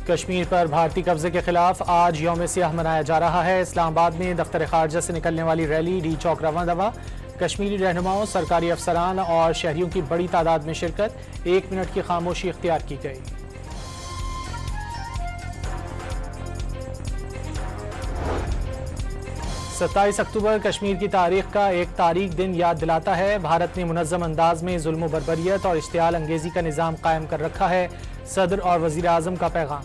कश्मीर पर भारतीय कब्जे के खिलाफ आज यौम सियाह मनाया जा रहा है। इस्लामाबाद में दफ्तर खारजा से निकलने वाली रैली डी चौक रवां दवा। कश्मीरी रहनुमाओं, सरकारी अफसरान और शहरियों की बड़ी तादाद में शिरकत। 1 मिनट की खामोशी इख्तियार की गई। सत्ताईस अक्टूबर कश्मीर की तारीख का एक तारीख दिन याद दिलाता है। भारत ने मुनज़्ज़म अंदाज में जुल्म बर्बरियत और इश्तियाल अंगेजी का निज़ाम कायम कर रखा है। सदर और वज़ीर आज़म का पैगाम।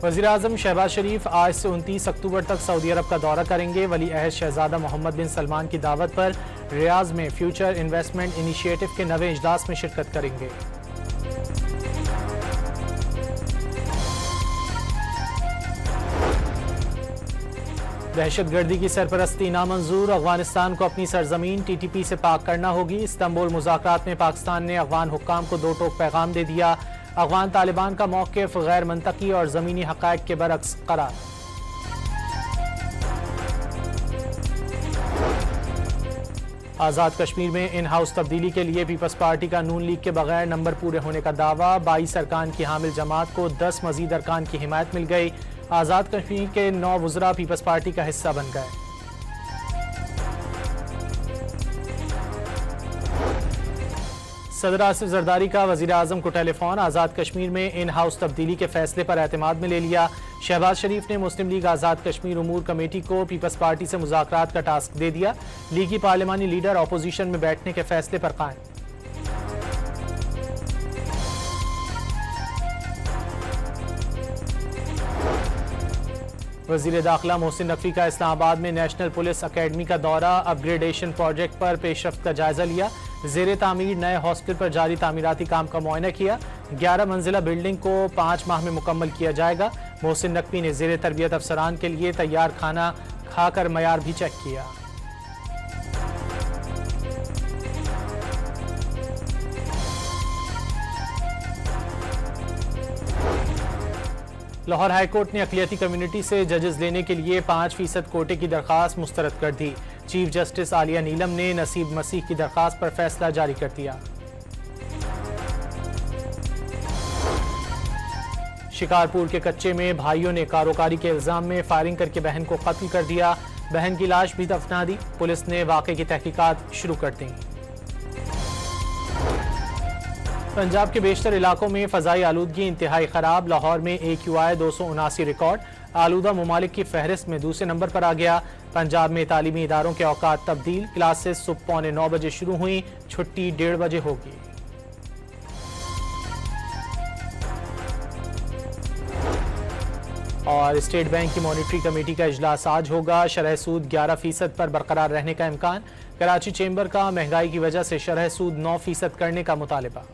वज़ीर आज़म शहबाज शरीफ आज से 29 अक्टूबर तक सऊदी अरब का दौरा करेंगे। वली अहद शहजादा मोहम्मद बिन सलमान की दावत पर रियाज में फ्यूचर इन्वेस्टमेंट इनिशिएटिव के 9वें इजलास में शिरकत करेंगे। दहशतगर्दी की सरपरस्ती नामंजूर। अफगानिस्तान को अपनी सरजमीन TTP से पाक करना होगी। इस्तांबुल मुज़ाकरात में पाकिस्तान ने अफगान हुक्काम को दो टोक पैगाम दे दिया। अफगान तालिबान का मौक़िफ़ गैर मंतकी और ज़मीनी हक़ाइक़ के बरअक्स करार। आज़ाद कश्मीर में इन हाउस तब्दीली के लिए पीपल्स पार्टी का नून लीग के बगैर नंबर पूरे होने का दावा। 22 अरकान की हामिल जमात को 10 मजीद अरकान की हिमायत मिल गई। आज़ाद कश्मीर के 9 वज़रा पीपल्स पार्टी का हिस्सा बन गए। सदर आसिफ जरदारी का वज़ीर आज़म को टेलीफोन। आज़ाद कश्मीर में इन हाउस तब्दीली के फैसले पर एतमाद में ले लिया। शहबाज शरीफ ने मुस्लिम लीग आज़ाद कश्मीर उमूर कमेटी को पीपल्स पार्टी से मुज़ाकरात का टास्क दे दिया। लीगी पार्लिमानी लीडर अपोजिशन में बैठने के फैसले पर कायम। वज़ीर दाखिला मोहसिन नकवी का इस्लामाबाद में नेशनल पुलिस अकेडमी का दौरा। अपग्रेडेशन प्रोजेक्ट पर पेशरफ्त का जायजा लिया। ज़ेरे तामीर नए हॉस्टल पर जारी तामीराती काम का मुआयना किया। 11 मंजिला बिल्डिंग को 5 माह में मुकम्मल किया जाएगा। मोहसिन नकवी ने ज़ेरे तरबियत अफसरान के लिए तैयार खाना खाकर मयार भी चेक किया। लाहौर हाईकोर्ट ने अक़लियती कम्युनिटी से जजेस लेने के लिए 5% कोटे की दरख्वास्त मुस्तरद कर दी। चीफ जस्टिस आलिया नीलम ने नसीब मसीह की दरख्वास्त पर फैसला जारी कर दिया। शिकारपुर के कच्चे में भाइयों ने कारोकारी के इल्जाम में फायरिंग करके बहन को कत्ल कर दिया। बहन की लाश भी दफना दी। पुलिस ने वाक़े की तहकीकात शुरू कर दी। पंजाब के बेशतर इलाकों में फ़ज़ाई आलूदगी इंतहाई ख़राब। लाहौर में AQI 279 रिकॉर्ड। आलूदा ममालिक की फहरिस्त में दूसरे नंबर पर आ गया। पंजाब में तालीमी इदारों के औकात तब्दील। क्लासेस सुबह 9:15 बजे शुरू हुई, छुट्टी 1:30 बजे होगी। और स्टेट बैंक की मॉनिटरी कमेटी का इजलास आज होगा। शरह सूद 11% पर बरकरार रहने का इम्कान। कराची चेंबर का महंगाई की वजह से शरह सूद 9% करने का मुतालिबा।